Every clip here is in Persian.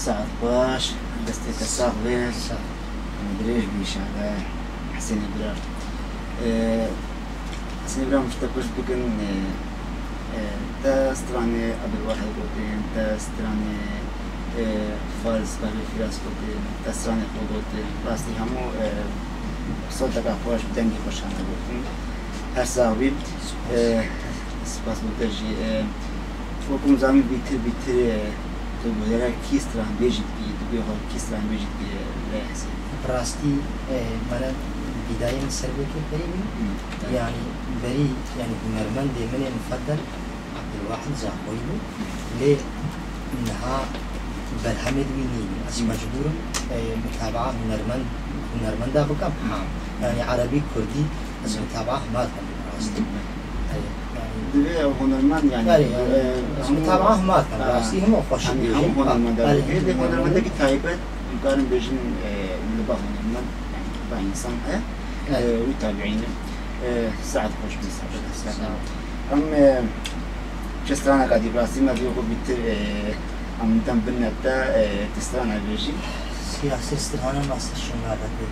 ساعت باش دەستێک کە ساغ بێ درێژ بیشانە حسێنی برا حسێنی برا مشتە پشت بکەن تا سترانێ عەبدولواحید گوتێن تا سترانێ فارس بەبێ فیراس گوتێن تا سترانێ خۆ گوتێن ڕاستی هەموو سەد دەقا خۆش دەنگی خۆشانە گوتن هەر ساغ بیت سپاس بۆ دەژی وەکوم زانین بیتر تو بودرا کیستران بیشتر تو بیاور کیستران بیشتر لحظه. راستی من بداية سربك بريمي يعني بري يعني هنرمند من المفضل عبدالواحد زاخويلو ليه إنها برهمد ويني بس مجبور متابعة هنرمند بكم يعني عربي كردي بس متابعة ما كان راستی هنرمند يعني متابعة ما كان راستی هم خوشی هم هنرمند هذه هنرمند کی تایبت می‌کنن بیشتر لبا هنرمند با انسان ويتابعين ساعد خوش بيساعد هم چسترانا قادی براستی ما دیگه بیتر هم دم بنتا تسترانا بیشی سیاسی استرانا ماست شنگار دادی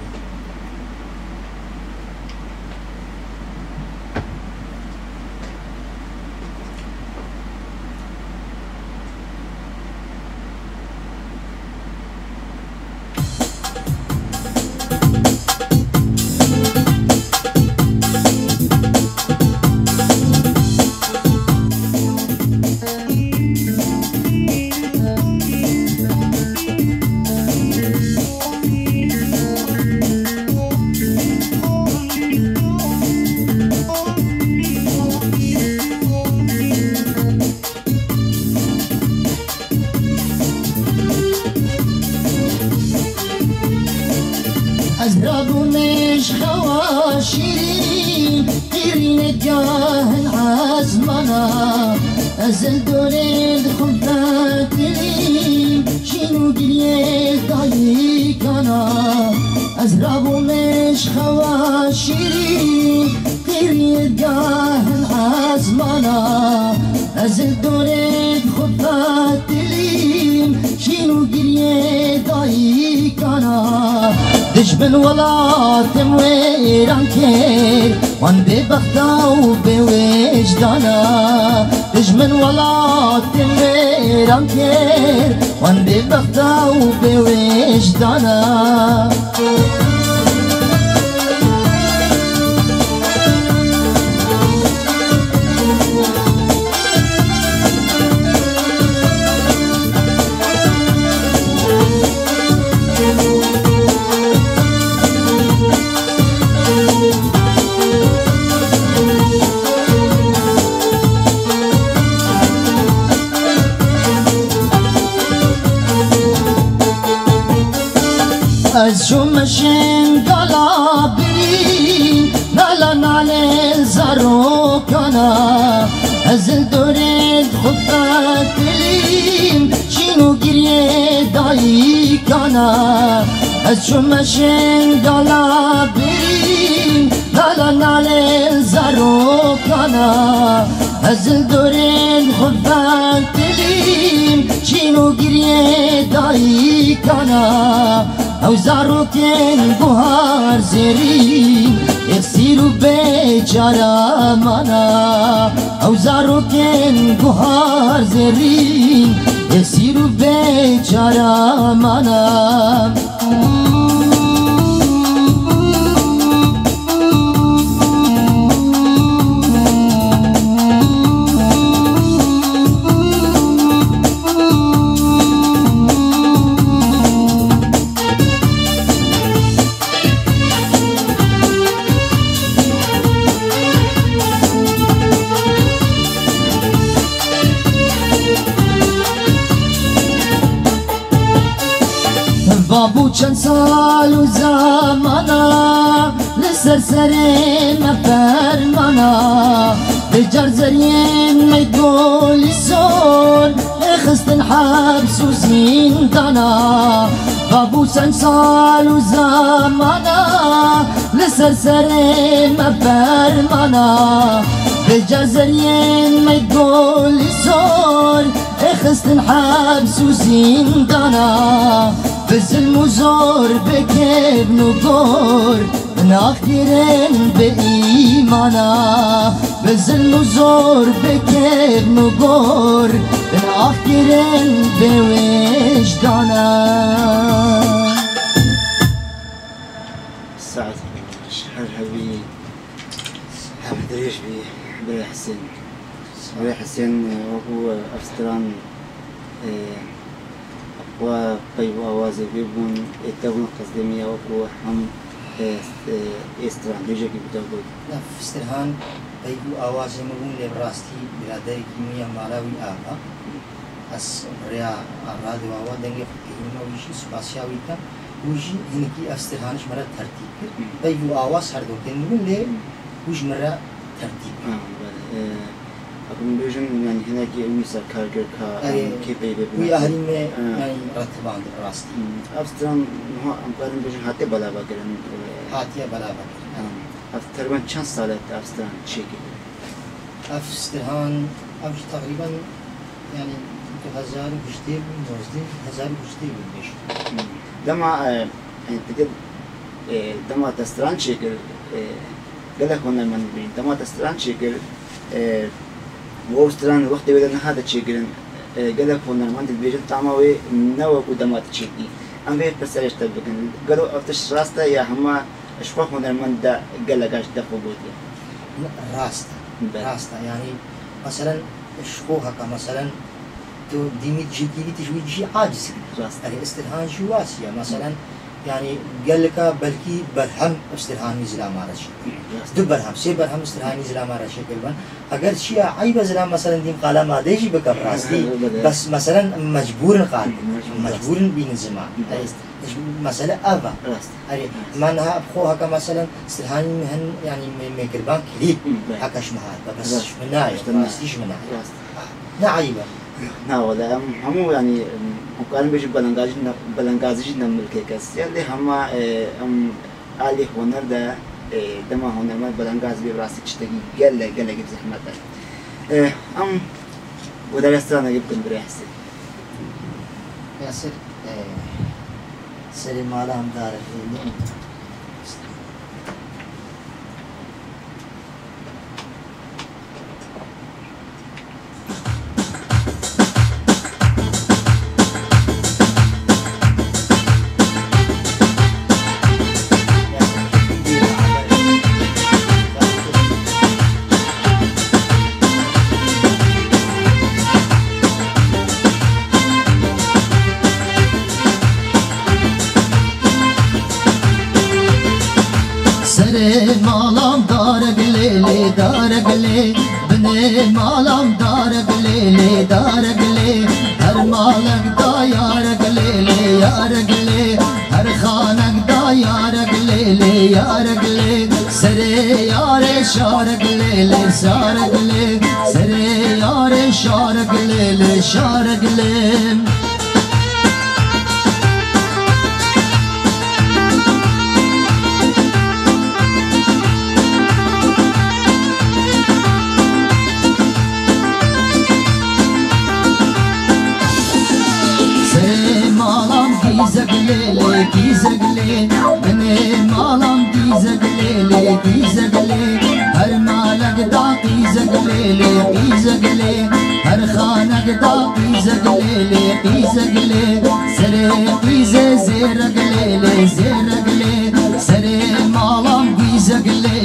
أزل دوري خبات لي شنو قريت ضايق أنا أزرب ومش خواشري قريت قاهن عزمنا أزل دوري خبات لي شنو قريت ضايق أنا دجبن ولا تمويران كير وان ببختا وبوجدانا دجمن ولا تمويران كير وان ببختا وبوجدانا شو مشين قلابي نالا نالي زاروكانا أزل دوريد خطات لين شنو قريه دايكانا شو مشين قلابي نالا نالي زاروكانا أزل دوريد خطات لين شنو قريه دايكانا او زاروكين بوهار زيرين يغسلوا بيجارة مانا او زاروكين بوهار زيرين يغسلوا بيجارة مانا بابو چند سال و زمانا لسرسره مفرمانا بجار زرین میدولی سون اخستن حبس و زندانا بابو چند سال و زمانا لسرسره مفرمانا بجار زرین میدولی سون خستن حبس وزندانا بظلم وزور بكبن وقور ناخرين بإيمانا بظلم وزور بكبن وقور ناخرين بوجدانا ساعة شهر هبي مدريش بي حسين بي حسين وهو أفستران وطيب أوازي بيبون التابون القصدمية وهو هم إستران ليجي بتقول في استرهان بيجو آواز مبون لبراستي برادري كيمياء مالاوي آبا أس ريا أراد ووا دنگي خكيما ويشي سباسياوي كا ويجي هنكي أسترهانش مرة ترتيب بيجو آواز هردو تنمون لي ويش مرة ترتيب أكون بيجن يعني هناك مثال كارجر كي بيبي وي أهلي يعني رتبان راستي أفستران هو أمكارن بيجن حتى بلا بكرن هاتيا بلا بكر تقريبا كم سالة أفستران شيكي أفسترهان أمشي تقريبا يعني 2000 موزدين 1000 بيش دما يعني تقدر دما تستران شيكل قالك هنا من بين دما تستران شيكل وأستران وقت بدنا هذا شيكلن قالك هنا من تبيجن تعموي نوع قدامات شيكي أم بيه بس إيش تبغين قالوا أفتش راسته يا هما أشوف هنا من دا قالك إيش تفوقوتي راسته يعني مثلا شكوها كمثلا تو ديميت جيكيلي تجوي شيء عاجز يعني استرهان شو واسية مثلا يعني قال لك بلكي برهم استرهان يزلا مارش دو برهم سي برهم استرهان يزلا مارش كلبا اگر شيء عيب زلا مثلا ديم قال ما ديجي بكبراستي بس مثلا مجبور قال مجبور بين الزمان مسألة أبا أري منها بخوها كمثلا استرهان مهن يعني ميكربان كليب حكش معاه بس مناي بس ليش مناي نعيبة ولا هم يعني مقارن بيجي بلانغازي نملك كاس يعني هم علي هونر ده دما هونر ما بلانغاز براسك تشتكي قال جيب زحمة وده رستوران جبتم بريحسي ياسر سليم على أمدار مالام دارگلی بنی مالام دارگلی هر مالک دا یارگلی هر خانک دا یارگلی سر یار شارگلی سر یار شارگلی Dizegli, beni malam dizegli, her malak da dizegli, her khanak da dizegli, sere dize zeragli, sere malam dizegli.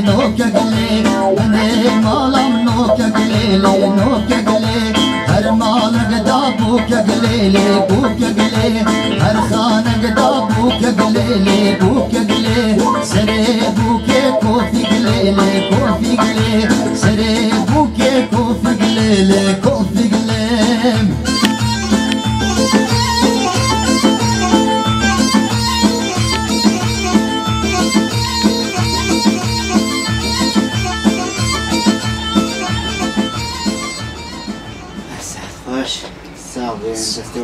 No kagale, bane malam no kagale, har malag da bu kagale, har khanag da bu kagale, sere buke kofi gale, sere buke kofi gale. باش ساعة دستي